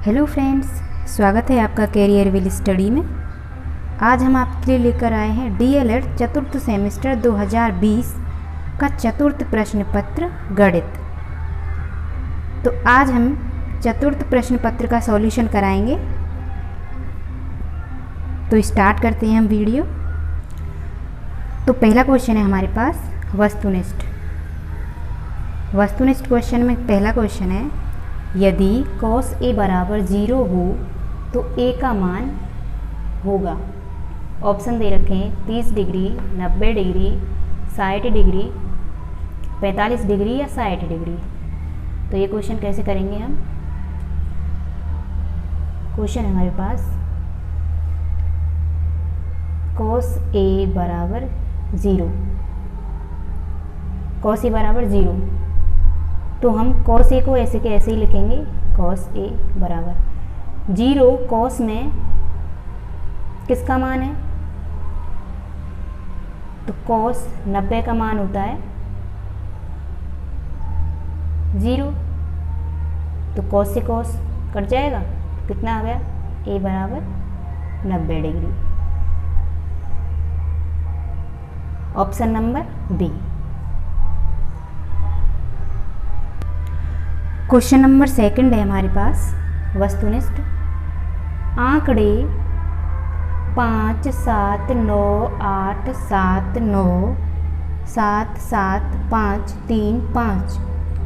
Hello friends, स्वागत है आपका कैरियर विल स्टडी में। आज हम आपके लिए लेकर आए हैं डीएलएड चतुर्थ सेमेस्टर 2020 का चतुर्थ प्रश्न पत्र गणित। तो आज हम चतुर्थ प्रश्न पत्र का सॉल्यूशन कराएंगे। तो स्टार्ट करते हैं हम वीडियो। तो पहला क्वेश्चन है हमारे पास वस्तुनिष्ठ। वस्तुनिष्ठ क्वेश्चन में पहला क्वेश्चन है, यदि cos A बराबर 0 हो तो A का मान होगा। ऑप्शन दे रखे हैं 30 डिग्री, 90 डिग्री, 60 डिग्री, 45 डिग्री या 60 डिग्री। तो ये क्वेश्चन कैसे करेंगे हम? क्वेश्चन है हमारे पास cos A बराबर 0। cos A बराबर 0 तो हम cos A को ऐसे के ऐसे ही लिखेंगे। cos A बराबर 0। cos में किसका मान है? तो cos 90 का मान होता है 0। तो cos से cos कट जाएगा, कितना आ गया? A बराबर 90 डिग्री। Option number B. Question number second है हमारे पास वस्तुनिष्ठ। आंकड़े 5, 7, 9, 8, 7, 9, 7, 7, 5, 3, 5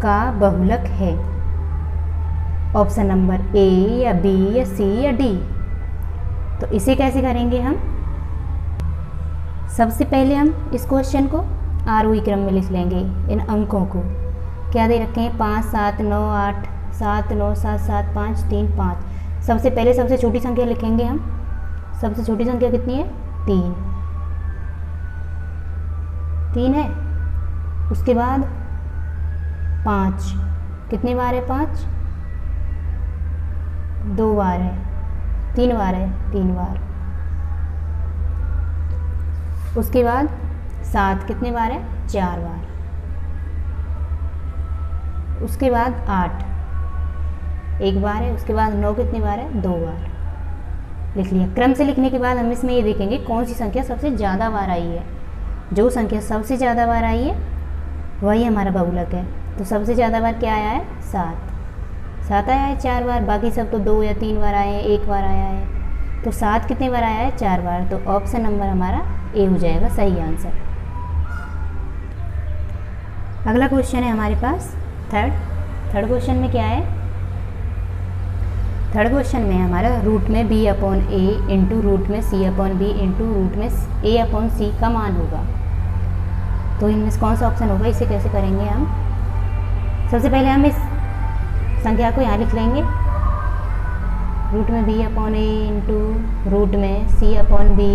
का बहुलक है। ऑप्शन नंबर ए या बी या सी या डी। तो इसे कैसे करेंगे हम? सबसे पहले हम इस क्वेश्चन को आरोही क्रम में लिख लेंगे। इन अंकों को क्या दे रखे हैं? 5, 7, 9, 8, 7, 9, 7, 7, 5, 3, 5। सबसे पहले सबसे छोटी संख्या लिखेंगे हम। सबसे छोटी संख्या कितनी है? 3। 3 है। उसके बाद 5 कितनी बार है? 5 2 बार है। 3 बार है? 3 बार। उसके बाद 7 कितने बार है? 4 बार। उसके बाद 8 1 बार है। उसके बाद 9 कितनी बार है? 2 बार। लिख लिया। क्रम से लिखने के बाद हम इसमें ये देखेंगे कौन सी संख्या सबसे ज़्यादा बार आई है। जो संख्या सबसे ज़्यादा बार आई है वही हमारा बहुलक है। तो सबसे ज़्यादा बार क्या आया है? 7। 7 आया है 4 बार। बाकी सब तो 2 या 3 बार आए हैं, 1 बार आया है। तो 7 कितने बार आया है? 4 बार। तो ऑप्शन नंबर हमारा ए हो जाएगा सही आंसर। अगला क्वेश्चन है हमारे पास थर्ड क्वेश्चन में क्या है? थर्ड क्वेश्चन में हमारा रूट में b upon A into root में c upon B into root में a अपॉन सी का मान होगा। तो इनमें से कौन सा ऑप्शन होगा? इसे कैसे करेंगे हम? सबसे पहले हम इस संख्या को यहाँ लिख लेंगे। रूट में b upon A into root में c upon B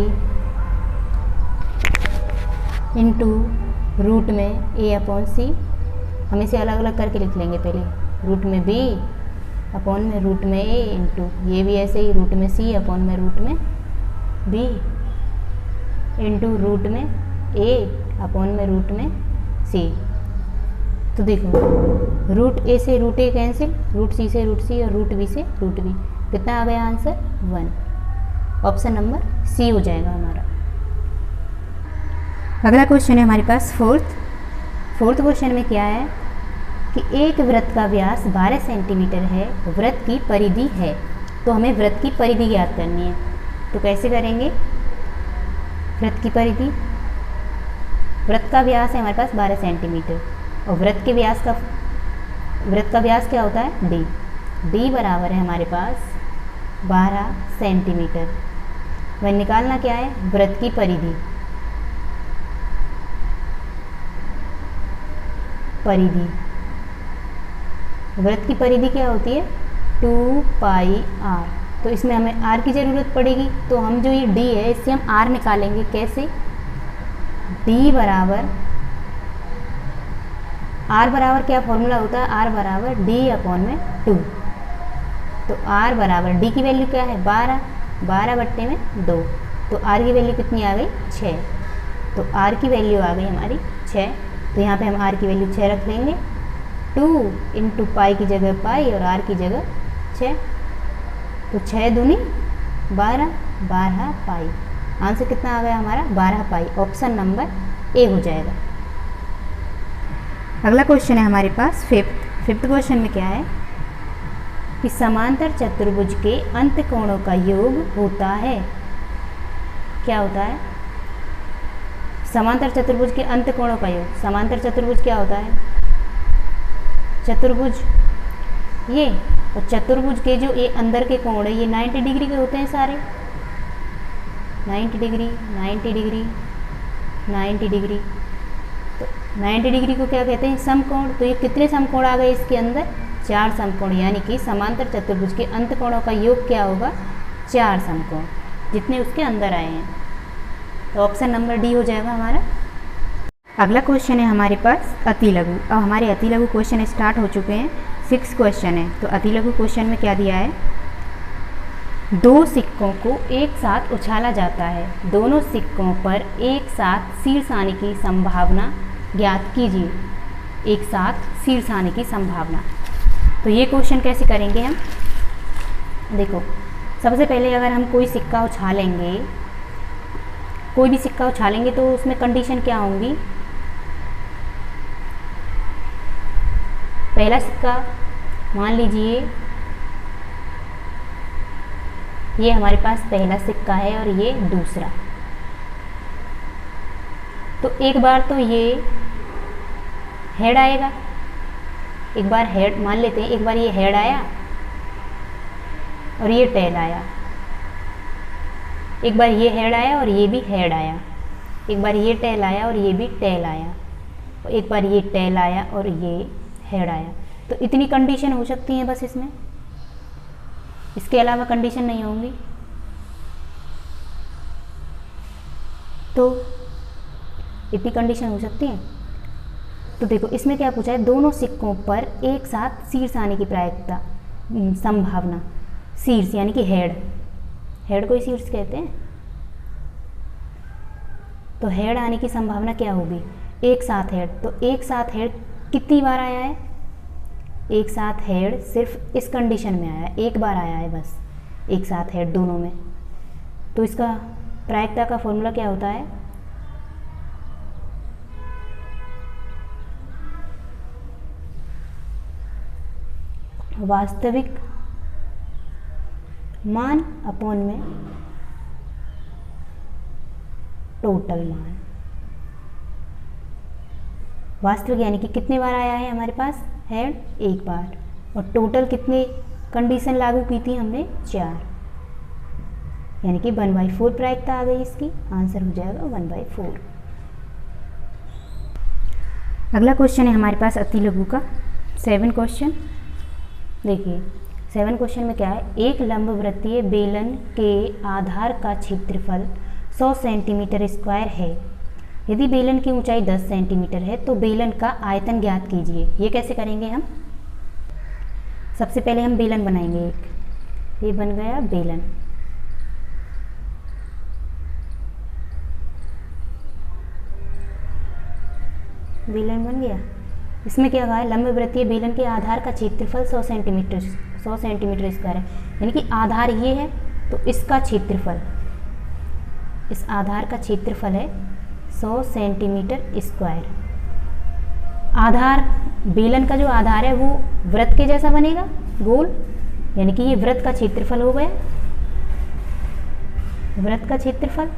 into root में a अपॉन सी। हम इसे अलग अलग करके लिख लेंगे। पहले रूट में b अपॉन में रूट में a इंटू ये भी ऐसे ही रूट में c अपॉन में रूट में b इंटू रूट में a अपॉन में रूट में c। तो देखो रूट a से root a cancel, root c से रूट c और रूट b से रूट b। कितना आ गया आंसर? 1। ऑप्शन नंबर सी हो जाएगा हमारा। अगला क्वेश्चन है हमारे पास फोर्थ क्वेश्चन में क्या है कि एक वृत्त का व्यास 12 सेंटीमीटर है, वृत्त की परिधि है। तो हमें वृत्त की परिधि ज्ञात करनी है। तो कैसे करेंगे? वृत्त की परिधि, वृत्त का व्यास है हमारे पास 12 सेंटीमीटर और वृत्त का व्यास क्या होता है? d। d बराबर है हमारे पास 12 सेंटीमीटर। वह निकालना क्या है? वृत्त की परिधि। वृत्त की परिधि क्या होती है? 2 पाई r। तो इसमें हमें r की ज़रूरत पड़ेगी। तो हम जो ये d है इससे हम r निकालेंगे। कैसे? d बराबर r बराबर क्या फॉर्मूला होता है? r बराबर d अपॉन में 2। तो r बराबर d की वैल्यू क्या है? 12 बट्टे में 2। तो r की वैल्यू कितनी आ गई? 6। तो r की वैल्यू आ गई हमारी 6। तो यहाँ पे हम r की वैल्यू 6 रख लेंगे। 2 इंटू पाई की जगह पाई और r की जगह 6। तो 6 दूनी 12, 12 पाई। आंसर कितना आ गया हमारा 12 पाई। ऑप्शन नंबर ए हो जाएगा। अगला क्वेश्चन है हमारे पास फिफ्थ क्वेश्चन में क्या है कि समांतर चतुर्भुज के अंत कोणों का योग होता है। क्या होता है? समांतर चतुर्भुज के अंत कोणों का योग। समांतर चतुर्भुज क्या होता है? चतुर्भुज ये, और चतुर्भुज के जो ये अंदर के कोण है ये 90 डिग्री के होते हैं सारे। 90 डिग्री, 90 डिग्री, 90 डिग्री। तो 90 डिग्री को क्या कहते हैं? समकोण। तो ये कितने समकोण आ गए इसके अंदर? 4 समकोण। यानी कि समांतर चतुर्भुज के अंत कोणों का योग क्या होगा? 4 समकोण, जितने उसके अंदर आए हैं। तो ऑप्शन नंबर डी हो जाएगा हमारा। अगला क्वेश्चन है हमारे पास अतिलघु। अब हमारे अतिलघु क्वेश्चन स्टार्ट हो चुके हैं। 6 क्वेश्चन है। तो अतिलघु क्वेश्चन में क्या दिया है? 2 सिक्कों को एक साथ उछाला जाता है, दोनों सिक्कों पर एक साथ शीर्ष आने की संभावना ज्ञात कीजिए। एक साथ शीर्ष आने की संभावना। तो ये क्वेश्चन कैसे करेंगे हम? देखो, सबसे पहले अगर हम कोई सिक्का उछालेंगे, कोई भी सिक्का उछालेंगे तो उसमें कंडीशन क्या होंगी? पहला सिक्का मान लीजिए ये हमारे पास पहला सिक्का है और ये दूसरा। तो एक बार तो ये हेड आएगा, एक बार हेड मान लेते हैं, एक बार ये हेड आया और ये टेल आया। एक बार ये हेड आया और ये भी हेड आया। एक बार ये टेल आया और ये भी टेल आया। और एक बार ये टेल आया और ये हेड आया। तो इतनी कंडीशन हो सकती है बस इसमें, इसके अलावा कंडीशन नहीं होंगी। तो इतनी कंडीशन हो सकती है। तो देखो इसमें क्या पूछा है? दोनों सिक्कों पर एक साथ शीर्ष आने की प्रायिकता, संभावना। शीर्ष यानी कि हेड, हेड को ही शीर्ष कहते हैं। तो हेड आने की संभावना क्या होगी? एक साथ हेड। तो एक साथ हेड कितनी बार आया है? एक साथ हेड सिर्फ इस कंडीशन में आया है, एक बार आया है बस, एक साथ हेड दोनों में। तो इसका प्रायिकता का फॉर्मूला क्या होता है? वास्तविक मान अपॉन में टोटल मान। वास्तविक यानी कि कितने बार आया है हमारे पास हेड? एक बार। और टोटल कितने कंडीशन लागू की थी हमने? 4। यानी कि 1/4 प्रायिकता आ गई इसकी। आंसर हो जाएगा 1/4। अगला क्वेश्चन है हमारे पास अतिलघु का 7 क्वेश्चन। देखिए 7 क्वेश्चन में क्या है? एक लंबवृत्तीय बेलन के आधार का क्षेत्रफल 100 सेंटीमीटर स्क्वायर है। यदि बेलन की ऊंचाई 10 सेंटीमीटर है तो बेलन का आयतन ज्ञात कीजिए। ये कैसे करेंगे हम? सबसे पहले हम बेलन बनाएंगे एक। ये बन गया बेलन। बेलन बन गया। इसमें क्या कहा है? लंबवृत्तीय बेलन के आधार का क्षेत्रफल 100 सेंटीमीटर स्क्वायर है। यानी कि आधार ये है तो इसका क्षेत्रफल, इस आधार का क्षेत्रफल है 100 सेंटीमीटर स्क्वायर। आधार, बेलन का जो आधार है वो वृत्त के जैसा बनेगा, गोल। यानी कि ये वृत्त का क्षेत्रफल हो गया। वृत्त का क्षेत्रफल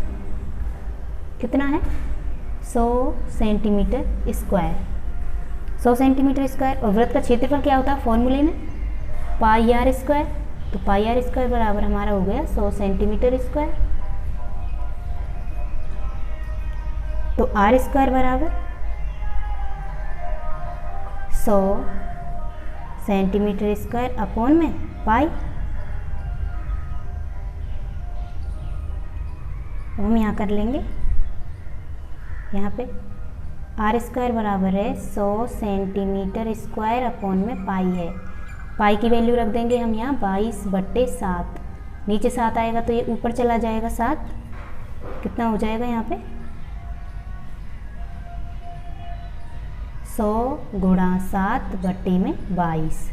कितना है? 100 सेंटीमीटर स्क्वायर। 100 centimetre square. और वृत्त का क्षेत्रफल क्या होता है फॉर्मूले में? पाई आर स्क्वायर। तो पाई आर स्क्वायर बराबर हमारा हो गया 100 सेंटीमीटर स्क्वायर। तो आर स्क्वायर बराबर 100 सेंटीमीटर स्क्वायर अपॉन में पाई। हम यहाँ कर लेंगे, यहाँ पे आर स्क्वायर बराबर है 100 सेंटीमीटर स्क्वायर अपॉन में पाई है। पाई की वैल्यू रख देंगे हम यहाँ 22/7। नीचे 7 आएगा तो ये ऊपर चला जाएगा 7। कितना हो जाएगा यहाँ पे? 100 × 7/22।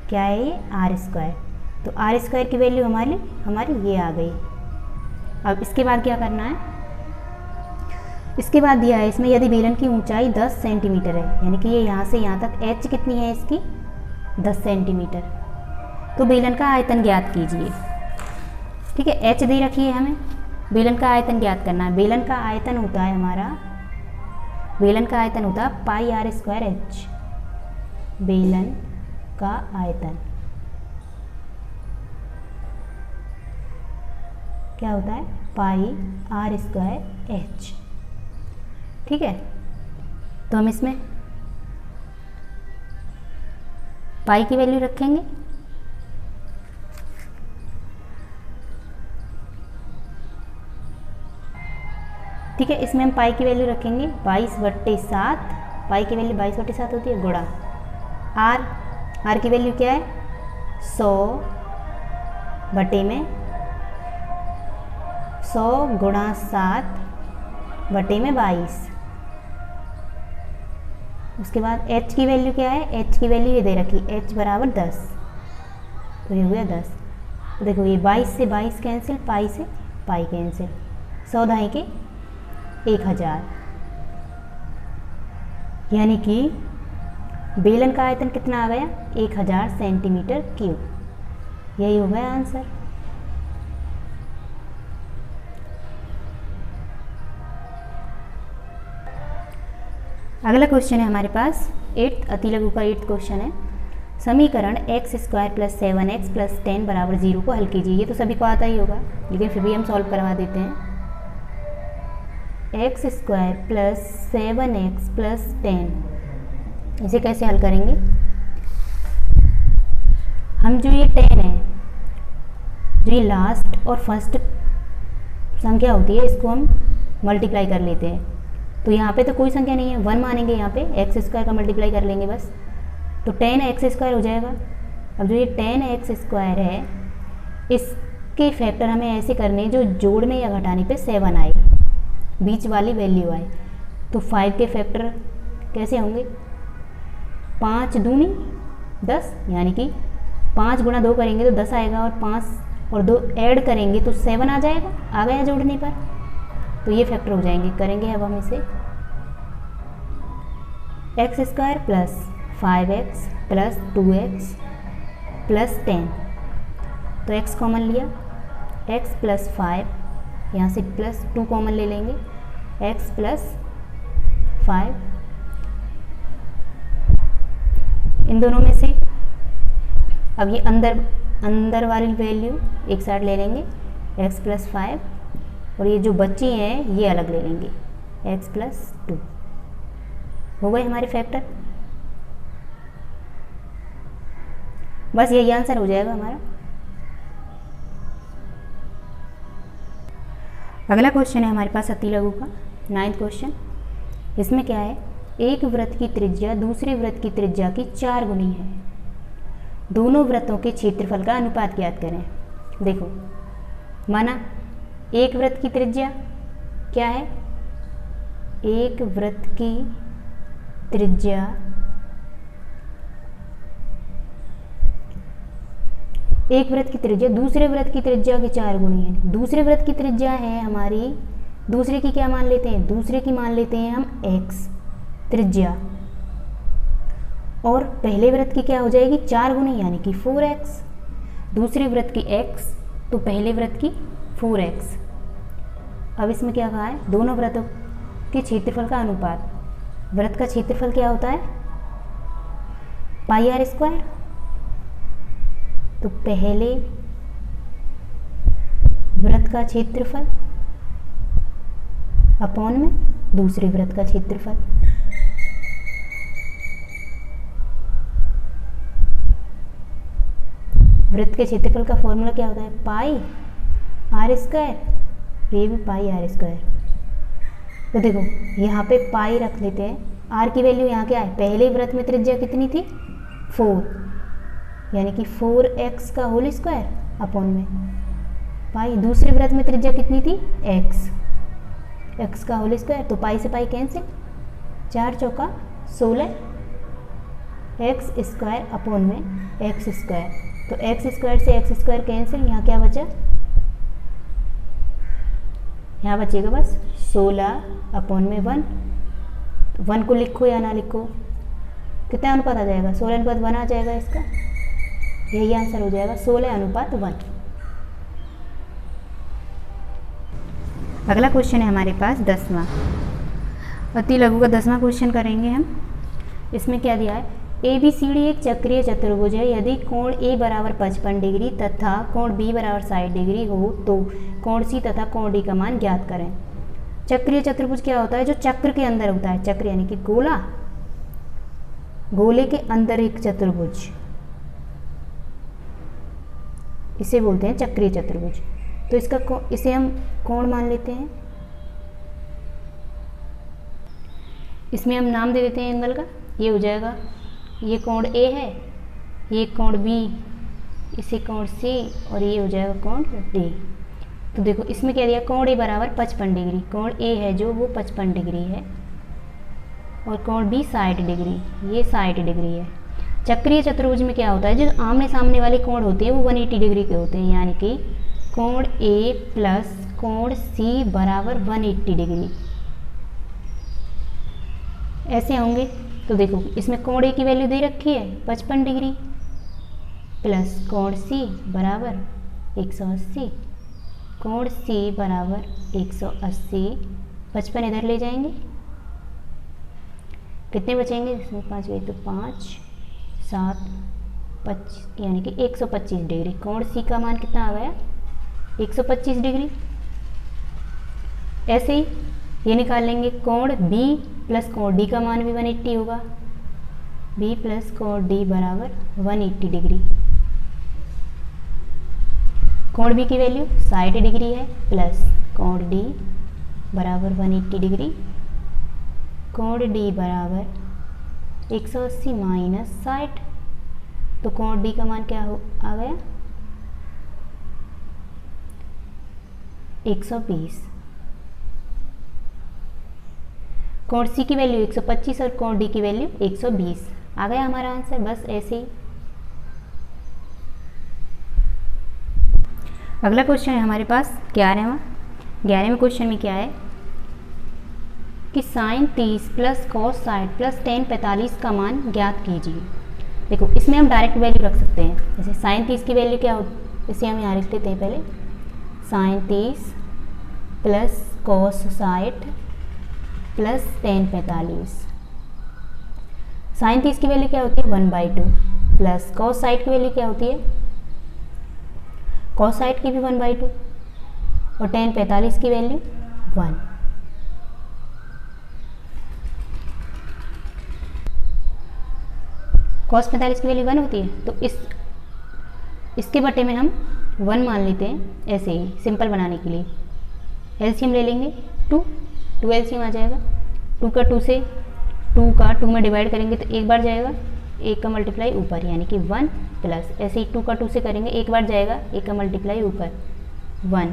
क्या है ये? R square. तो आर स्क्वायर की वैल्यू हमारी ये आ गई। अब इसके बाद क्या करना है, इसके बाद दिया है इसमें यदि बेलन की ऊंचाई 10 सेंटीमीटर है, यानी कि ये यहाँ से यहाँ तक एच कितनी है इसकी 10 सेंटीमीटर, तो बेलन का आयतन ज्ञात कीजिए। ठीक है, एच दे रखी है, हमें बेलन का आयतन ज्ञात करना है। बेलन का आयतन होता है पाई आर स्क्वायर एच, बेलन का आयतन क्या होता है, पाई आर स्क्वायर एच। ठीक है, तो हम इसमें पाई की वैल्यू रखेंगे। ठीक है, इसमें हम पाई की वैल्यू रखेंगे 22/7, पाई की वैल्यू 22/7 होती है, गुणा आर की वैल्यू क्या है 100 × 7/22। उसके बाद h की वैल्यू क्या है, h की वैल्यू ये दे रखी, h बराबर 10, तो ये हो गया 10। तो देखो ये 22 से 22 कैंसिल, पाई से पाई कैंसिल, 100 दाएं के 1000, यानी कि बेलन का आयतन कितना आ गया 1000 सेंटीमीटर क्यूब। यही हो गया आंसर। अगला क्वेश्चन है हमारे पास 8th अतिलघु का 8th क्वेश्चन है, समीकरण x² + 7x + 10 = 0 को हल कीजिए। ये तो सभी को आता ही होगा, लेकिन फिर भी हम सॉल्व करवा देते हैं। x² + 7x + 10, इसे कैसे हल करेंगे, हम जो ये 10 है, जो ये लास्ट और फर्स्ट संख्या होती है, इसको हम मल्टीप्लाई कर लेते हैं। तो यहाँ पे तो कोई संख्या नहीं है, 1 मानेंगे, यहाँ पे x² का मल्टीप्लाई कर लेंगे बस, तो 10x² हो जाएगा। अब जो ये 10x² है, इसके फैक्टर हमें ऐसे करने जो जोड़ने या घटाने पे 7 आए, बीच वाली वैल्यू आए। तो 5 के फैक्टर कैसे होंगे, 5 दूनी 10, यानी कि 5 × 2 करेंगे तो 10 आएगा, और 5 और 2 ऐड करेंगे तो 7 आ जाएगा, आ गया जोड़ने पर, तो ये फैक्टर हो जाएंगे। करेंगे अब हम इसे, x² + 5x + 2x + 10, तो x कॉमन लिया, x + 5, यहाँ से +2 कॉमन ले लेंगे, x + 5, इन दोनों में से अब ये अंदर वाली वैल्यू एक साइड ले लेंगे, x + 5, और ये जो बची हैं ये अलग ले लेंगे, x + 2। हो गए हमारे फैक्टर, बस यही आंसर हो जाएगा हमारा। अगला क्वेश्चन है हमारे पास अतिलघु का 9th क्वेश्चन। इसमें क्या है, एक वृत्त की त्रिज्या दूसरे वृत्त की त्रिज्या की 4 गुनी है, दोनों वृत्तों के क्षेत्रफल का अनुपात ज्ञात करें। देखो, माना एक वृत्त की त्रिज्या क्या है, एक वृत्त की त्रिज्या दूसरे वृत्त की त्रिज्या की 4 गुनी है। दूसरे वृत्त की त्रिज्या है हमारी, दूसरे की क्या मान लेते हैं, दूसरे की मान लेते हैं हम x त्रिज्या, और पहले वृत्त की क्या हो जाएगी 4 गुनी, यानी कि 4x। दूसरे वृत्त की x तो पहले वृत्त की 4x। अब इसमें क्या कहा है, दोनों वृत्तों के क्षेत्रफल का अनुपात। वृत्त का क्षेत्रफल क्या होता है पाई आर स्क्वायर, तो पहले वृत्त का क्षेत्रफल अपॉन में दूसरे वृत्त का क्षेत्रफल। वृत्त के क्षेत्रफल का फॉर्मूला क्या होता है, पाई आर स्क्वायर, ये भी पाई आर स्क्वायर। तो देखो यहाँ पे पाई रख लेते हैं, आर की वैल्यू यहाँ क्या है, पहले वृत्त में त्रिज्या कितनी थी 4, यानी कि 4x का होल स्क्वायर अपॉन में पाई। दूसरे वृत्त में त्रिज्या कितनी थी x का होल स्क्वायर, तो पाई से पाई कैंसिल, 4 चौका 16 x² अपॉन में x²। तो एक्स स्क्वायर से एक्स स्क्वायर कैंसिल, यहाँ क्या बचा, यहाँ बचेगा बस 16/1। 1 को लिखो या ना लिखो, कितना अनुपात आ जाएगा, 16:1 आ जाएगा इसका, यही आंसर हो जाएगा 16:1। अगला क्वेश्चन है हमारे पास 10वां, अति लघु का 10वां क्वेश्चन करेंगे हम। इसमें क्या दिया है, ABCD एक चक्रीय चतुर्भुज है, यदि कोण A बराबर 55 डिग्री तथा कोण B बराबर 60 डिग्री हो तो कोण C तथा कोण D का मान ज्ञात करें। चक्रीय चतुर्भुज क्या होता है, जो चक्र के अंदर होता है, चक्र यानी कि गोला, गोले के अंदर एक चतुर्भुज, इसे बोलते हैं चक्रीय चतुर्भुज। तो इसका इसे हम कोण मान लेते हैं, इसमें हम नाम दे देते हैं एंगल का, ये हो जाएगा, ये कोण A है, ये कोण B, इसे कोण C, और ये हो जाएगा कोण D। तो देखो इसमें क्या दिया, कोण A बराबर 55 डिग्री, कोण A है जो वो 55 डिग्री है, और कोण B 60 डिग्री, ये 60 डिग्री है। चक्रीय चतुर्भुज में क्या होता है, जो आमने सामने वाले कोण होते हैं वो 180 डिग्री के होते हैं, यानी कि कोण A प्लस कोण C बराबर 180 डिग्री, ऐसे होंगे। तो देखो इसमें कोण A की वैल्यू दे रखी है 55 डिग्री, प्लस कोण C बराबर 180, कोण C बराबर 180, 55 इधर ले जाएंगे, कितने बचेंगे, इसमें 5 गए तो 5, 7, 25, यानी कि 125 डिग्री। कोण C का मान कितना आ गया, 125 डिग्री। ऐसे ही ये निकाल लेंगे, कोण B प्लस कोण D का मान भी 180 होगा, B प्लस कोण D बराबर 180 डिग्री। कोण B की वैल्यू 60 डिग्री है, प्लस कोण D बराबर 180 डिग्री, कोण D बराबर 180 माइनस 60, तो कोण D का मान क्या आ गया, 120। कोण C की वैल्यू 125 और कोण D की वैल्यू 120, आ गया हमारा आंसर। बस ऐसे ही। अगला क्वेश्चन है हमारे पास 11वां। 11वें क्वेश्चन में क्या है कि sine 30 plus cos 60 plus tan 45 का मान ज्ञात कीजिए। देखो इसमें हम डायरेक्ट वैल्यू रख सकते हैं, जैसे साइन 30 की वैल्यू क्या हो, इसे हम यहाँ लिख लेते हैं पहले, sine 30 plus cos 60 plus tan 45। Sine 30 की वैल्यू क्या होती है 1/2, प्लस कॉस 60 की वैल्यू क्या होती है, कॉस 60 की भी 1/2, और टेन 45 की वैल्यू 1। कॉस 45 की वैल्यू 1 होती है, तो इसके बटे में हम 1 मान लेते हैं, ऐसे ही सिंपल बनाने के लिए। एलसीएम ले लेंगे 2 एलसीएम आ जाएगा, 2 का 2 से 2 का 2 में डिवाइड करेंगे तो एक बार जाएगा, एक का मल्टीप्लाई ऊपर, यानी कि 1 प्लस, ऐसे ही 2 का 2 से करेंगे एक बार जाएगा, एक का मल्टीप्लाई ऊपर 1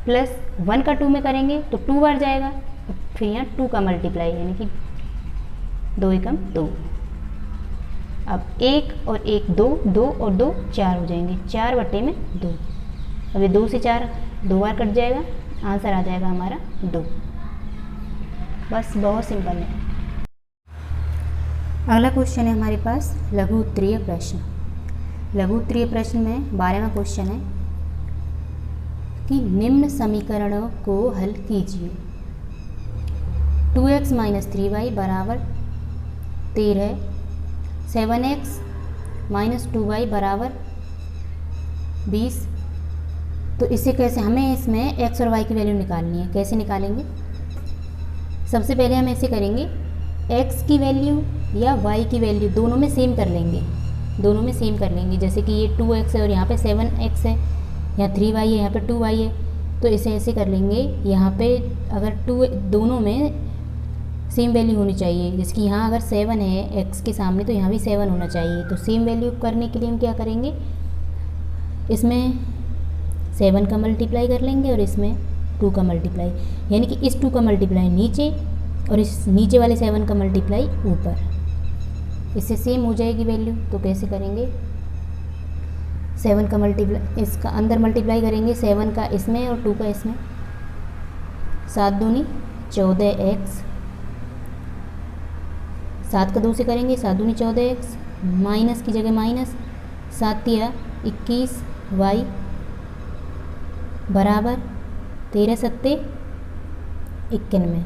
प्लस 1 का 2 में करेंगे तो 2 बार जाएगा, फिर यहाँ 2 का मल्टीप्लाई, यानी कि 2 एकम 2। अब 1 और 1 2, 2 और 2 4 हो जाएंगे, 4 बटे में 2। अब ये 2 से 4 2 बार कट जाएगा, आंसर आ जाएगा हमारा 2। बस बहुत सिंपल है। अगला क्वेश्चन है हमारे पास लघु उत्तरीय प्रश्न। लघु उत्तरीय प्रश्न में 12वां क्वेश्चन है कि निम्न समीकरणों को हल कीजिए। 2x - 3y बराबर 13, 7x - 2y बराबर 20। तो इसे कैसे, हमें इसमें x और y की वैल्यू निकालनी है। कैसे निकालेंगे, सबसे पहले हम ऐसे करेंगे, x की वैल्यू या y की वैल्यू दोनों में सेम कर लेंगे, दोनों में सेम कर लेंगे। जैसे कि ये 2x है और यहाँ पे 7x है, यहाँ 3y है, यहाँ पे 2y है, तो इसे ऐसे कर लेंगे। यहाँ पे अगर 2 दोनों में सेम वैल्यू होनी चाहिए, जैसे कि यहाँ अगर 7 है x के सामने तो यहाँ भी 7 होना चाहिए। तो सेम वैल्यू करने के लिए हम क्या करेंगे, इसमें 7 का मल्टीप्लाई कर लेंगे और इसमें 2 का मल्टीप्लाई, यानी कि इस 2 का मल्टीप्लाई नीचे और इस नीचे वाले 7 का मल्टीप्लाई ऊपर, इससे सेम हो जाएगी वैल्यू। तो कैसे करेंगे, 7 का मल्टीप्लाई, इसका अंदर मल्टीप्लाई करेंगे 7 का इसमें और 2 का इसमें, 7 दूनी 14x, 7 का 2 से करेंगे 7 दूनी 14x, माइनस की जगह माइनस, 7 तिया 21y बराबर 13 सत्ते 91।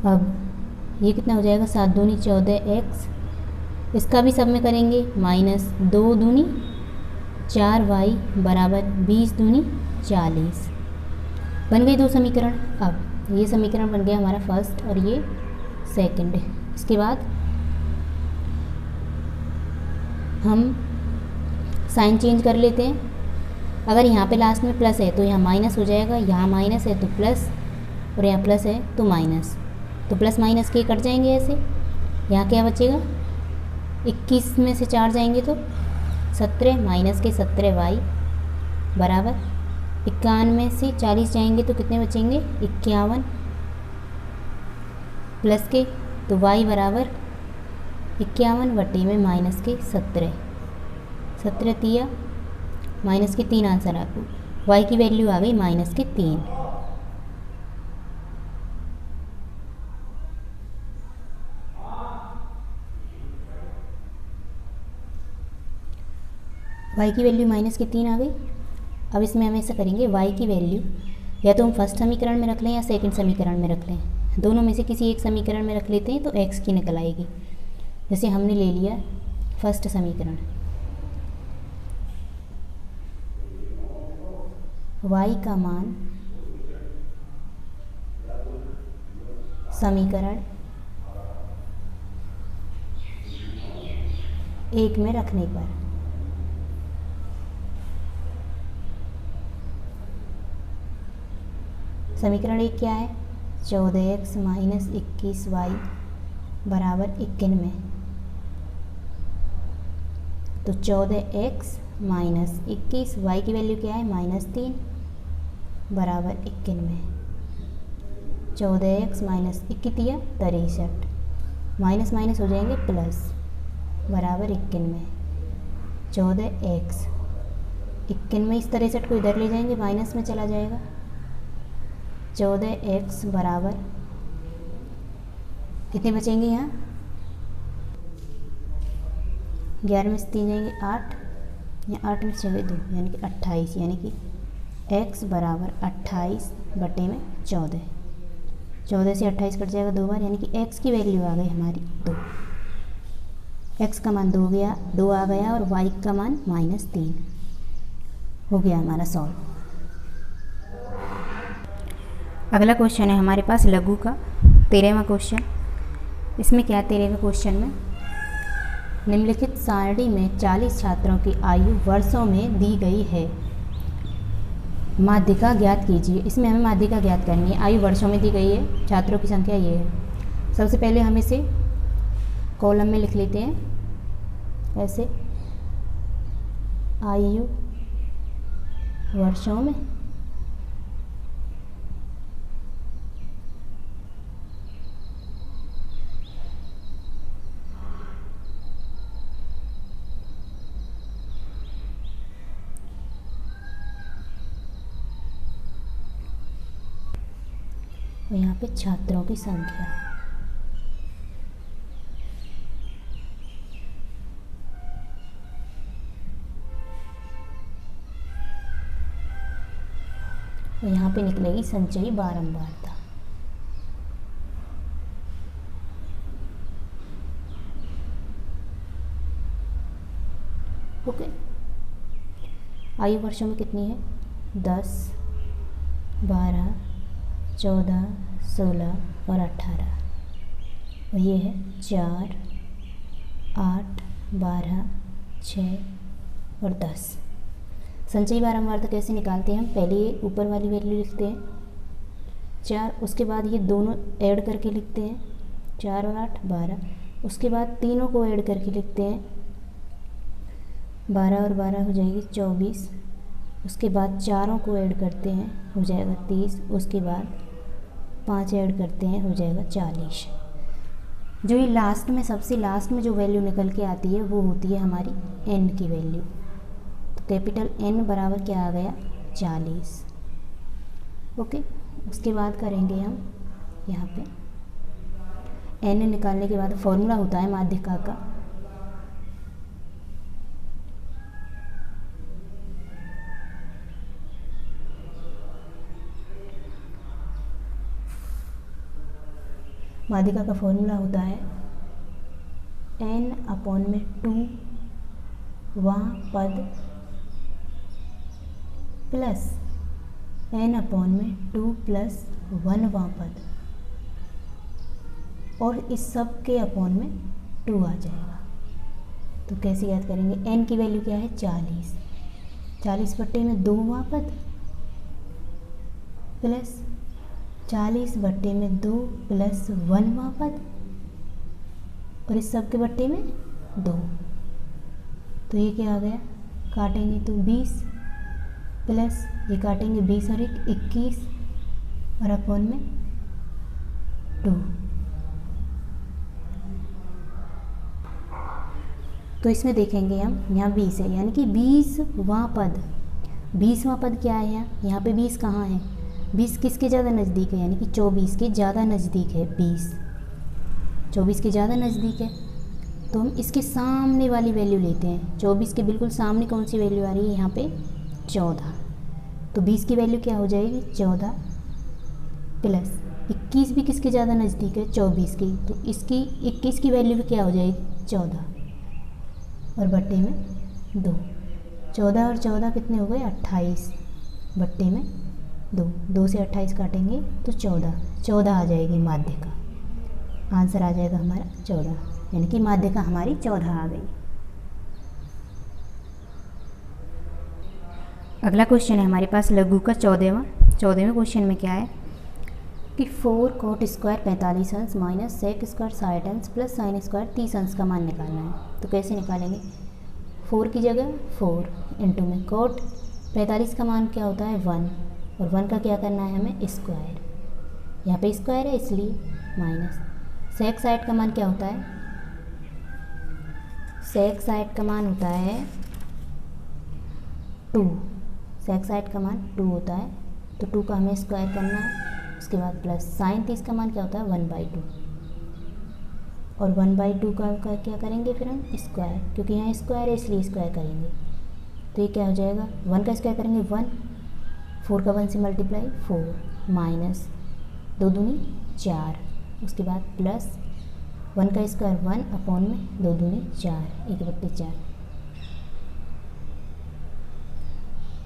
अब ये कितना हो जाएगा, 7 दूनी 14x, इसका भी सब में करेंगे माइनस 2 दूनी 4y बराबर 20 दूनी 40। बन गई 2 समीकरण। अब ये समीकरण बन गया हमारा फर्स्ट और ये सेकंड। इसके बाद हम साइन चेंज कर लेते हैं। अगर यहाँ पे लास्ट में प्लस है तो यहाँ माइनस हो जाएगा, यहाँ माइनस है तो प्लस और यहाँ प्लस है तो माइनस, तो प्लस माइनस के कट जाएंगे ऐसे। यहाँ क्या बचेगा, 21 में से 4 जाएंगे तो 17 माइनस के 17y बराबर 51 में से 40 जाएंगे तो कितने बचेंगे 51 प्लस के, तो y बराबर 51 बटे में माइनस के 17, 17 तिया माइनस के 3 आंसर आपको, y की वैल्यू आ गई माइनस के 3। y की वैल्यू माइनस की 3 आ गई। अब इसमें हम ऐसा करेंगे, y की वैल्यू या तो हम फर्स्ट समीकरण में रख लें या सेकंड समीकरण में रख लें, दोनों में से किसी एक समीकरण में रख लेते हैं तो x की निकल आएगी। जैसे हमने ले लिया फर्स्ट समीकरण, y का मान समीकरण 1 में रखने पर समीकरण 1 क्या है, 14x माइनस 21y बराबर 91। तो 14x माइनस 21y की वैल्यू क्या है माइनस 3 बराबर 91। 14x माइनस 21 63, माइनस माइनस हो जाएंगे प्लस बराबर 91। 14x 91 इस 63 को इधर ले जाएंगे माइनस में चला जाएगा। 14x बराबर कितने बचेंगे यहाँ, 11 में से 3 जाएंगे 8, या 8 में से 2 यानी कि 28, यानी कि x बराबर 28 बटे में 14, 14 से 28 कट जाएगा 2 बार, यानी कि x की वैल्यू आ गई हमारी 2, x का मान 2 आ गया और y का मान माइनस 3 हो गया हमारा सॉल्व। अगला क्वेश्चन है हमारे पास लघु का 13वां क्वेश्चन। इसमें क्या 13वें क्वेश्चन में निम्नलिखित सारणी में 40 छात्रों की आयु वर्षों में दी गई है, माध्यिका ज्ञात कीजिए। इसमें हमें माध्यिका ज्ञात करनी है, आयु वर्षों में दी गई है, छात्रों की संख्या ये है। सबसे पहले हम इसे कॉलम में लिख लेते हैं ऐसे, आयु वर्षों में और यहाँ पे छात्रों की संख्या। और यहाँ पे निकलेगी संचयी बारंबारता। ओके, आयु वर्षों में कितनी है 10, 12, 14, 16 और 18, और ये है 4, 8, 12, 6 और 10। संचयी बारंबारता कैसे निकालते हैं हम, पहले ये ऊपर वाली वैल्यू लिखते हैं 4, उसके बाद ये दोनों ऐड करके लिखते हैं 4 और 8 12, उसके बाद तीनों को ऐड करके लिखते हैं 12 और 12 हो जाएगी 24, उसके बाद चारों को ऐड करते हैं हो जाएगा 30, उसके बाद 5 ऐड करते हैं हो जाएगा 40। जो ये लास्ट में, सबसे लास्ट में जो वैल्यू निकल के आती है वो होती है हमारी n की वैल्यू। तो कैपिटल N बराबर क्या आ गया, 40। ओके, उसके बाद करेंगे हम यहाँ पे n निकालने के बाद फॉर्मूला होता है माध्यिका का, माध्यिका का फॉर्मूला होता है n/2वां पद प्लस n/2 + 1वां पद, और इस सब के अपॉन में 2 आ जाएगा। तो कैसे याद करेंगे, n की वैल्यू क्या है 40, 40/2वां पद प्लस 40/2 + 1वां पद, और इस सब के बट्टे में 2। तो ये क्या आ गया, काटेंगे तो 20 प्लस ये काटेंगे 20 और 21 और अपॉन में 2। तो इसमें देखेंगे हम यहाँ 20 है, यानी कि 20वां पद, 20वां पद क्या है यहाँ पे 20 कहाँ है, 20 किसके ज़्यादा नज़दीक है, यानी कि 24 के ज़्यादा नज़दीक है, 20 24 के ज़्यादा नज़दीक है। तो हम इसके सामने वाली वैल्यू लेते हैं, 24 के बिल्कुल सामने कौन सी वैल्यू आ रही है यहाँ पे 14। तो 20 की वैल्यू क्या हो जाएगी 14 प्लस 21 भी किसके ज़्यादा नज़दीक है 24 की, तो इसकी 21 की वैल्यू भी क्या हो जाएगी 14 और बट्टे में 2। 14 और 14 कितने हो गए 28 बट्टे में 2, 2 से 28 काटेंगे तो 14 आ जाएगी माध्यिका, आंसर आ जाएगा हमारा 14, यानी कि माध्यिका हमारी 14 आ गई। अगला क्वेश्चन है हमारे पास लघु का 14वें क्वेश्चन में क्या है कि 4 cot स्क्वायर 45 अंश माइनस सेक स्क्वायर 60 अंश प्लस साइन स्क्वायर 30 अंश का मान निकालना है। तो कैसे निकालेंगे, 4 की जगह 4 इंटू में cot 45 का मान क्या होता है 1, और 1 का क्या करना है हमें स्क्वायर, यहाँ पे स्क्वायर है इसलिए माइनस सेक साइड का मान क्या होता है, सेक साइड का मान होता है 2, सेक साइड का मान 2 होता है, तो 2 का हमें स्क्वायर करना है। उसके बाद प्लस साइन 30 का मान क्या होता है 1/2, और 1/2 का क्या करेंगे फिर हम स्क्वायर, क्योंकि यहाँ स्क्वायर है इसलिए स्क्वायर करेंगे। तो ये क्या हो जाएगा 1 का स्क्वायर करेंगे 1, 4 का 1 से मल्टीप्लाई 4 माइनस 2 दूनी 4, उसके बाद प्लस 1 का स्क्वायर 1 अपॉन में 2 दूनी 4 1/4।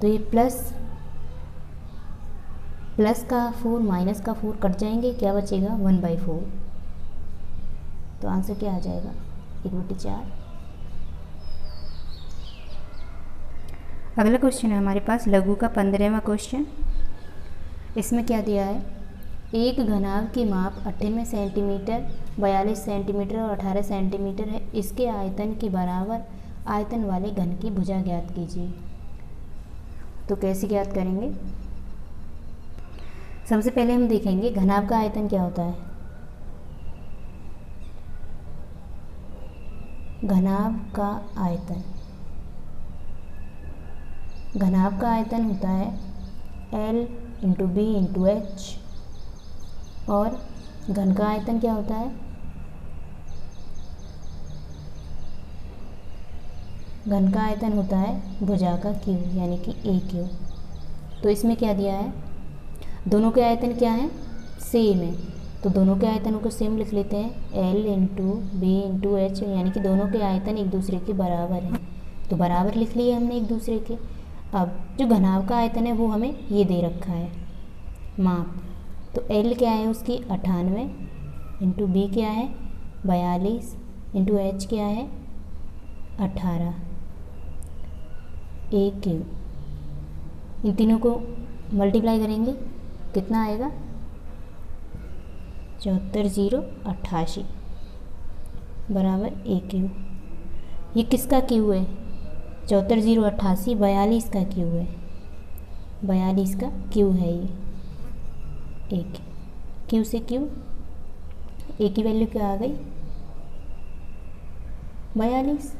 तो ये प्लस का 4 माइनस का 4 कट जाएंगे, क्या बचेगा 1/4। तो आंसर क्या आ जाएगा 1/4। अगला क्वेश्चन है हमारे पास लघु का 15वां क्वेश्चन। इसमें क्या दिया है, एक घनाभ की माप 98 सेंटीमीटर 42 सेंटीमीटर और 18 सेंटीमीटर है, इसके आयतन के बराबर आयतन वाले घन की भुजा ज्ञात कीजिए। तो कैसे ज्ञात करेंगे, सबसे पहले हम देखेंगे घनाभ का आयतन क्या होता है। घनाभ का आयतन होता है L × B × H, और घन का आयतन क्या होता है, घन का आयतन होता है भुजा का क्यू यानी कि AQ। तो इसमें क्या दिया है, दोनों के आयतन क्या हैं सेम है, तो दोनों के आयतनों को सेम लिख लेते हैं L × B × H, यानी कि दोनों के आयतन एक दूसरे के बराबर हैं, तो बराबर लिख लिए हमने एक दूसरे के। अब जो घनाभ का आयतन है वो हमें ये दे रखा है माप, तो L क्या है उसकी 98 × B क्या है 42 × H क्या है 18 AQ। इन तीनों को मल्टीप्लाई करेंगे कितना आएगा 74088 बराबर AQ। ये किसका क्यू है 74088 42 का क्यू है, 42 का क्यू है ये एक। क्यू से क्यू ए की वैल्यू क्या आ गई 42।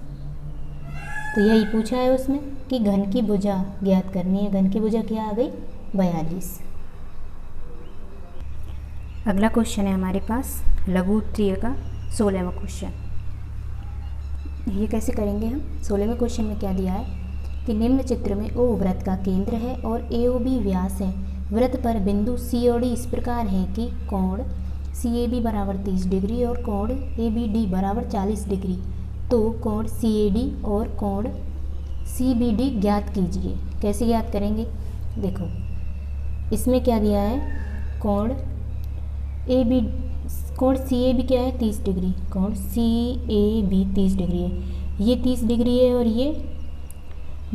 तो यही पूछा है उसमें कि घन की भुजा ज्ञात करनी है। घन की भुजा क्या आ गई? 42। अगला क्वेश्चन है हमारे पास लघु उत्तरीय का 16वां क्वेश्चन। ये कैसे करेंगे हम? 16वें क्वेश्चन में क्या दिया है कि निम्न चित्र में ओ वृत्त का केंद्र है और AOB व्यास है। वृत्त पर बिंदु C और D इस प्रकार है कि कोण CAB बराबर 30 डिग्री और कोण ABD बराबर 40 डिग्री। तो कोण CAD और कोण CBD ज्ञात कीजिए। कैसे ज्ञात करेंगे? देखो इसमें क्या दिया है, कोण CAB क्या है? 30 डिग्री। कोण CAB 30 डिग्री है, ये 30 डिग्री है और ये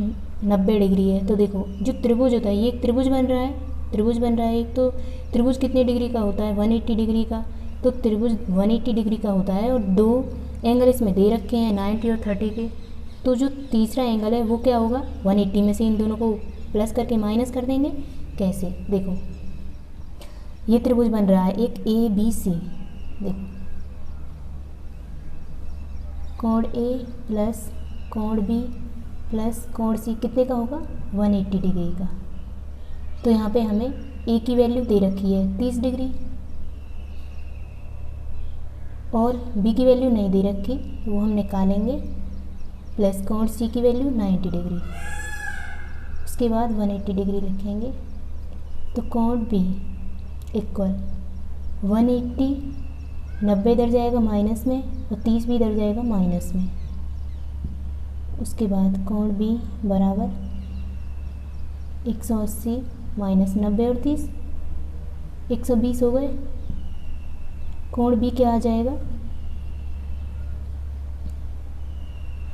90 डिग्री है। तो देखो जो त्रिभुज होता है, ये एक त्रिभुज बन रहा है, एक तो त्रिभुज कितने डिग्री का होता है? 180 डिग्री का। तो त्रिभुज 180 डिग्री का होता है और दो एंगल इसमें दे रखे हैं 90 और 30 के। तो जो तीसरा एंगल है वो क्या होगा? 180 में से इन दोनों को प्लस करके माइनस कर देंगे। कैसे? देखो ये त्रिभुज बन रहा है एक ABC। देखो कोण A प्लस कोण B प्लस कोण C कितने का होगा? 180 डिग्री का। तो यहाँ पे हमें A की वैल्यू दे रखी है 30 डिग्री और B की वैल्यू नहीं दे रखी, वो हम निकालेंगे। प्लस कोण C की वैल्यू 90 डिग्री, उसके बाद 180 डिग्री लिखेंगे। तो कोण B इक्वल 180, 90 इधर जाएगा माइनस में और 30 भी इधर जाएगा माइनस में। उसके बाद कोण B बराबर 180 माइनस 90 और 30 120 हो गए। कोण B क्या आ जाएगा?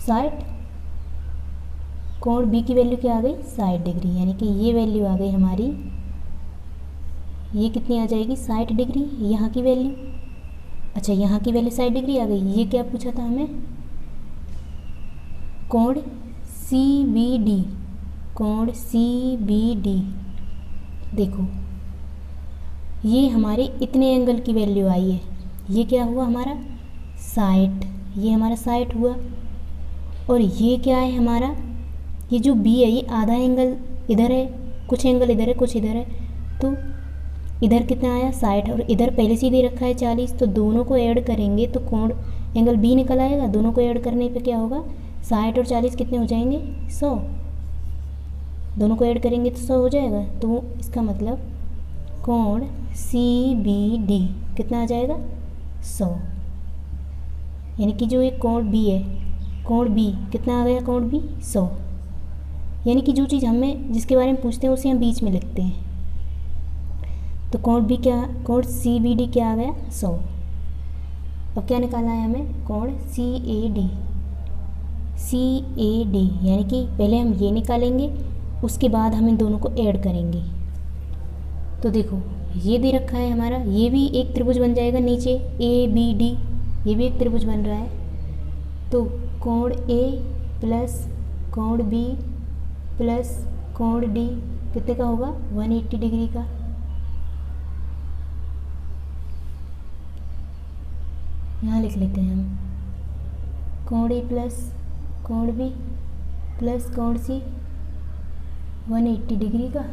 60। कोण B की वैल्यू क्या आ गई? 60 डिग्री, यानी कि ये वैल्यू आ गई हमारी, ये कितनी आ जाएगी? 60 डिग्री। यहाँ की वैल्यू, अच्छा यहाँ की वैल्यू 60 डिग्री आ गई। ये क्या पूछा था हमें? कोण CBD, कोण CBD देखो ये हमारे इतने एंगल की वैल्यू आई है। ये क्या हुआ हमारा? 60, ये हमारा 60 हुआ। और ये क्या है हमारा? ये जो B है ये आधा एंगल इधर है, कुछ एंगल इधर है, कुछ इधर है। तो इधर कितना आया? 60 और इधर पहले से ही दे रखा है 40। तो दोनों को ऐड करेंगे तो कोण एंगल B निकल आएगा। दोनों को ऐड करने पे क्या होगा? 60 और 40 कितने हो जाएंगे? 100। दोनों को ऐड करेंगे तो 100 हो जाएगा। तो इसका मतलब कोण CBD कितना आ जाएगा? 100। यानी कि जो एक कोण B है, कोण B कितना आ गया? कोण B 100। यानी कि जो चीज़ हमें जिसके बारे में पूछते हैं उसे हम बीच में लिखते हैं। तो कोण B क्या, कोण CBD क्या आ गया? 100। अब क्या निकालना है हमें? कोण CAD, यानी कि पहले हम ये निकालेंगे, उसके बाद हम इन दोनों को ऐड करेंगे। तो देखो ये दे रखा है हमारा, ये भी एक त्रिभुज बन जाएगा नीचे ABD, ये भी एक त्रिभुज बन रहा है। तो कोण A प्लस कोण B प्लस कोण D कितने का होगा? 180 डिग्री का। यहाँ लिख लेते हैं हम कोण A प्लस कोण B प्लस कोण C 180 डिग्री का।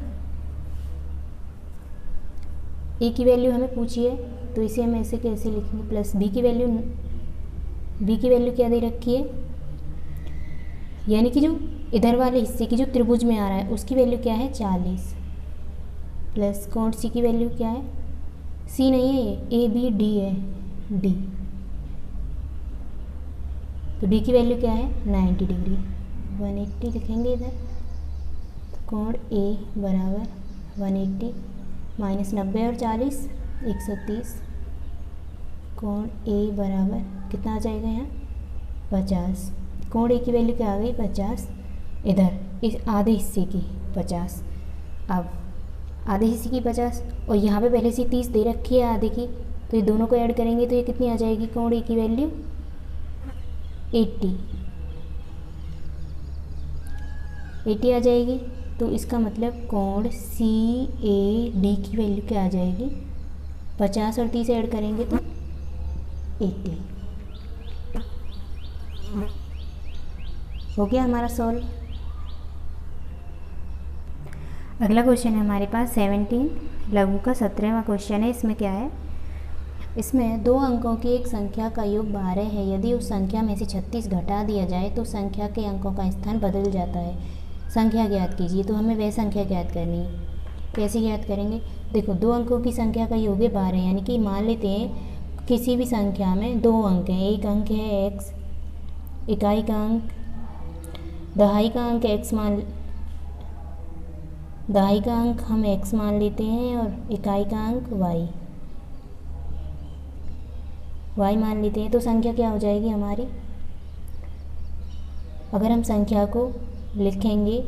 A की वैल्यू हमें पूछी है तो इसे हम ऐसे कैसे लिखेंगे? प्लस B की वैल्यू क्या दे रखी है? यानी कि जो इधर वाले हिस्से की जो त्रिभुज में आ रहा है उसकी वैल्यू क्या है? 40। प्लस कोण C की वैल्यू क्या है? C नहीं है, ये ABD है, D। तो D की वैल्यू क्या है? 90 डिग्री। 180 लिखेंगे इधर। तो कोण A बराबर 180 माइनस 90 और 40 130। कोण A बराबर कितना आ जाएगा यहाँ? 50। कोण A की वैल्यू क्या आ गई? 50। इधर इस आधे हिस्से की 50। अब आधे हिस्से की 50 और यहाँ पे पहले से 30 दे रखी है आधे की, तो ये दोनों को ऐड करेंगे तो ये कितनी आ जाएगी? कोण A की वैल्यू 80 आ जाएगी। तो इसका मतलब कोण CAD की वैल्यू क्या आ जाएगी? 50 और 30 ऐड करेंगे तो 80। हो गया हमारा सॉल्व। अगला क्वेश्चन है हमारे पास 17 लघु का 17वां क्वेश्चन है। इसमें क्या है, इसमें 2 अंकों की एक संख्या का योग 12 है। यदि उस संख्या में से 36 घटा दिया जाए तो संख्या के अंकों का स्थान बदल जाता है। संख्या ज्ञात कीजिए। तो हमें वह संख्या ज्ञात करनी है। कैसे ज्ञात करेंगे, देखो 2 अंकों की संख्या का योग है 12, यानी कि मान लेते हैं किसी भी संख्या में 2 अंक हैं। एक अंक है x, इकाई का अंक, दहाई का अंक x दहाई का अंक हम x मान लेते हैं और इकाई का अंक y मान लेते हैं। तो संख्या क्या हो जाएगी हमारी, अगर हम संख्या को लिखेंगे,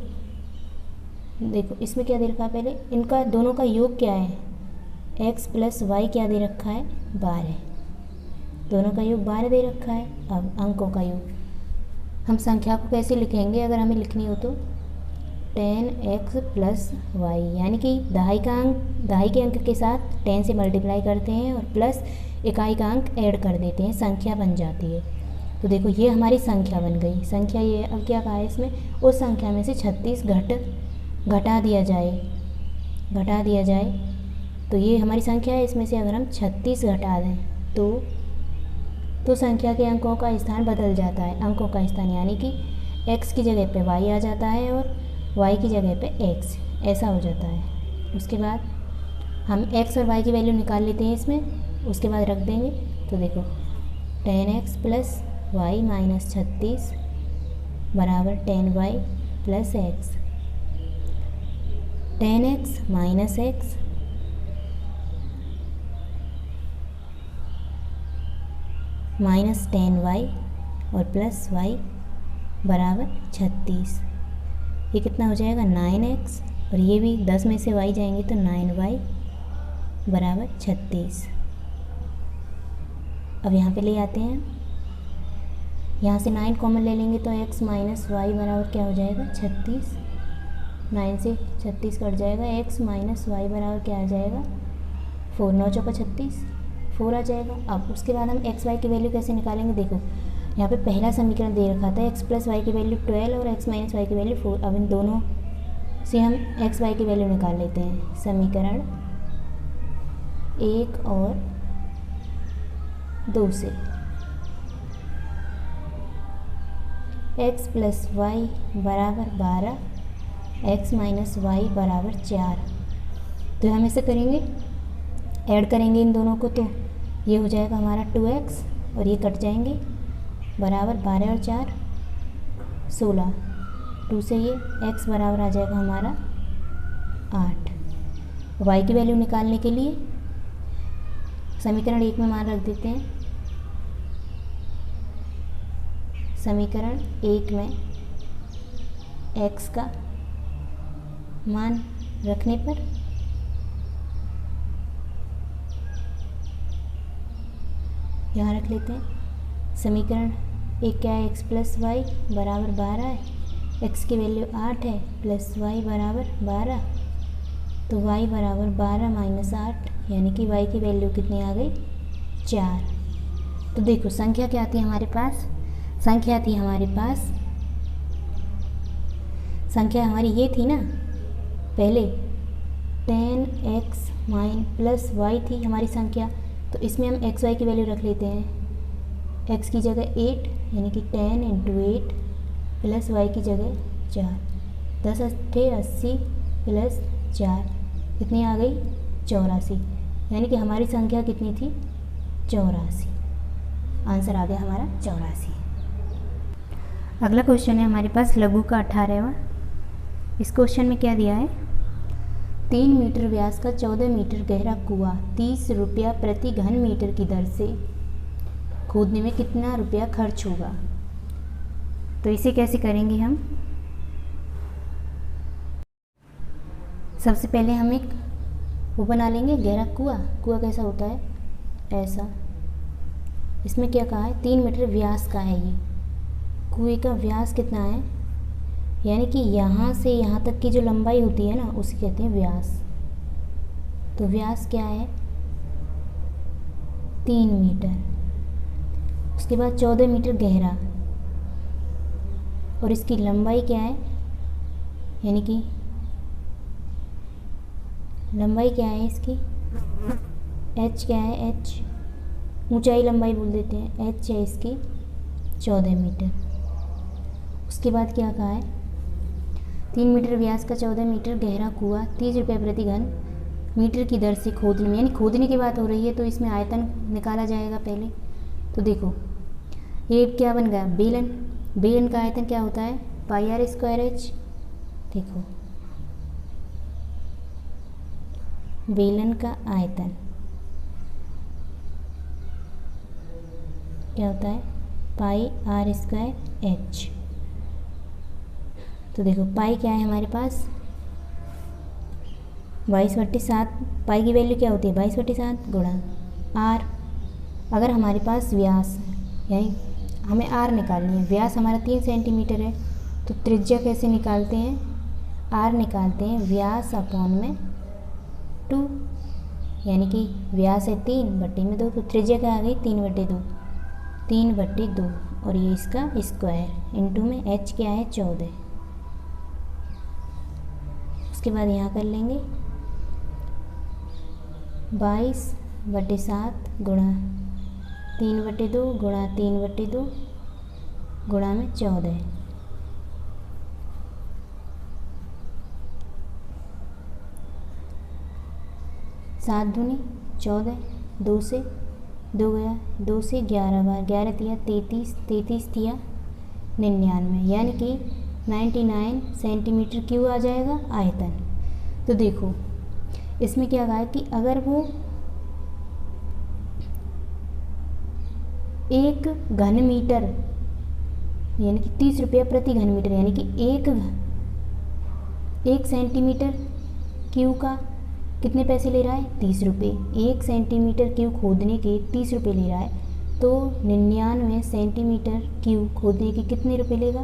देखो इसमें क्या दे रखा है, पहले इनका दोनों का योग क्या है, x प्लस वाई क्या दे रखा है 12, दोनों का योग 12 दे रखा है। अब अंकों का योग हम संख्या को कैसे लिखेंगे, अगर हमें लिखनी हो तो 10x प्लस वाई, यानी कि दहाई के अंक के साथ 10 से मल्टीप्लाई करते हैं और प्लस इकाई का अंक ऐड कर देते हैं, संख्या बन जाती है। तो देखो ये हमारी संख्या बन गई। संख्या ये, अब क्या कहा है इसमें, उस संख्या में से 36 घटा दिया जाए तो ये हमारी संख्या है। इसमें से अगर हम 36 घटा दें तो संख्या के अंकों का स्थान बदल जाता है। अंकों का स्थान यानी कि x की जगह पे y आ जाता है और y की जगह पे x, ऐसा हो जाता है। उसके बाद हम x और y की वैल्यू निकाल लेते हैं इसमें, उसके बाद रख देंगे। तो देखो 10x प्लस वाई माइनस 36 बराबर 10y plus x, 10x minus x minus 10y और प्लस y बराबर 36। ये कितना हो जाएगा 9x, और ये भी 10 में से y जाएंगे तो 9y बराबर 36। अब यहाँ पे ले आते हैं, यहाँ से 9 कॉमन ले लेंगे तो x माइनस वाई बराबर क्या हो जाएगा 36, 9 से 36 कट जाएगा, x माइनस वाई बराबर क्या आ जाएगा 4, 9 चौका 36, 4 आ जाएगा। अब उसके बाद हम x y की वैल्यू कैसे निकालेंगे, देखो यहाँ पे पहला समीकरण दे रखा था x प्लस वाई की वैल्यू 12 और x माइनस वाई की वैल्यू 4। अब इन दोनों से हम x y की वैल्यू निकाल लेते हैं। समीकरण 1 और 2 से x प्लस वाई बराबर 12, x माइनस वाई बराबर 4। तो हम इसे करेंगे, ऐड करेंगे इन दोनों को, तो ये हो जाएगा हमारा 2x और ये कट जाएंगे, बराबर 12 और 4 16, 2 से ये x बराबर आ जाएगा हमारा 8। y की वैल्यू निकालने के लिए समीकरण 1 में मान रख देते हैं। समीकरण 1 में x का मान रखने पर यहाँ रख लेते हैं। समीकरण 1 क्या है, x प्लस वाई बराबर 12 है, x की वैल्यू 8 है, प्लस y बराबर 12, तो y बराबर 12 माइनस 8, यानी कि y की वैल्यू कितनी आ गई 4। तो देखो संख्या क्या आती है हमारे पास, संख्या थी हमारे पास, संख्या हमारी ये थी ना पहले 10x माइन प्लस वाई थी हमारी संख्या। तो इसमें हम x y की वैल्यू रख लेते हैं। x की जगह 8 यानी कि 10 इंटू 8 प्लस y की जगह 4, 10 8 80 प्लस 4 कितनी आ गई 84, यानी कि हमारी संख्या कितनी थी 84। आंसर आ गया हमारा 84। अगला क्वेश्चन है हमारे पास लघु का 18वां। इस क्वेश्चन में क्या दिया है, 3 मीटर व्यास का 14 मीटर गहरा कुआं 30 रुपया प्रति घन मीटर की दर से खोदने में कितना रुपया खर्च होगा। तो इसे कैसे करेंगे हम, सबसे पहले हम एक वो बना लेंगे गहरा कुआं। कुआं कैसा होता है, ऐसा। इसमें क्या कहा है 3 मीटर व्यास का है, ये कुएं का व्यास कितना है, यानी कि यहाँ से यहाँ तक की जो लंबाई होती है ना उसे कहते हैं व्यास। तो व्यास क्या है 3 मीटर। उसके बाद 14 मीटर गहरा, और इसकी लंबाई क्या है, यानी कि लंबाई क्या है इसकी, h क्या है, h ऊंचाई लंबाई बोल देते हैं, h है इसकी 14 मीटर। उसके बाद क्या कहा है, 3 मीटर व्यास का 14 मीटर गहरा कुआं 30 रुपये प्रति घन मीटर की दर से खोदने में, यानी खोदने की बात हो रही है तो इसमें आयतन निकाला जाएगा पहले। तो देखो ये क्या बन गया, बेलन। बेलन का आयतन क्या होता है, पाई आर स्क्वायर एच। देखो बेलन का आयतन क्या होता है, पाई आर स्क्वायर एच। तो देखो पाई क्या है हमारे पास 22/7, पाई की वैल्यू क्या होती है 22/7 गुणा आर। अगर हमारे पास व्यास यानी हमें आर निकालनी है, व्यास हमारा 3 सेंटीमीटर है, तो त्रिज्या कैसे निकालते हैं, आर निकालते हैं व्यास अपॉन में 2, यानी कि व्यास है 3/2, तो त्रिज्या क्या आ गई 3/2, 3/2 और ये इसका स्क्वायर इंटू में h क्या है 14। उसके बाद यहाँ कर लेंगे 22/7 गुणा 3/2 गुणा 3/2 गुणा में 14। 7 दूनी 14, 2 से 2 गया, 2 से 11 बार, 11 तिया 33, 33 तिया 99, यानी कि 99 सेंटीमीटर क्यूब आ जाएगा आयतन। तो देखो इसमें क्या कहा है कि अगर वो 1 घन मीटर यानी कि 30 रुपये प्रति घन मीटर, यानी कि 1 सेंटीमीटर क्यूब का कितने पैसे ले रहा है 30 रुपये, 1 सेंटीमीटर क्यूब खोदने के 30 रुपये ले रहा है, तो 99 सेंटीमीटर क्यूब खोदने के कितने रुपये लेगा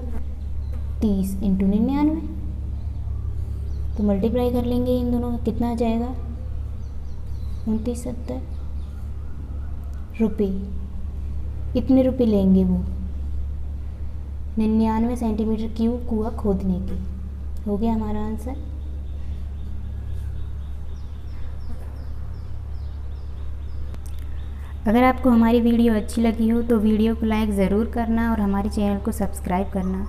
30 इंटू 99, तो मल्टीप्लाई कर लेंगे इन दोनों का, कितना आ जाएगा 2970 रुपये। इतने रुपये लेंगे वो 99 सेंटीमीटर क्यूब कुआं खोदने के। हो गया हमारा आंसर। अगर आपको हमारी वीडियो अच्छी लगी हो तो वीडियो को लाइक ज़रूर करना और हमारे चैनल को सब्सक्राइब करना,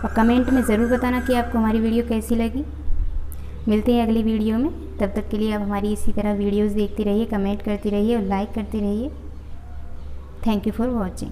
और कमेंट में ज़रूर बताना कि आपको हमारी वीडियो कैसी लगी। मिलते हैं अगली वीडियो में, तब तक के लिए आप हमारी इसी तरह वीडियोस देखते रहिए, कमेंट करते रहिए और लाइक करते रहिए। Thank you for watching.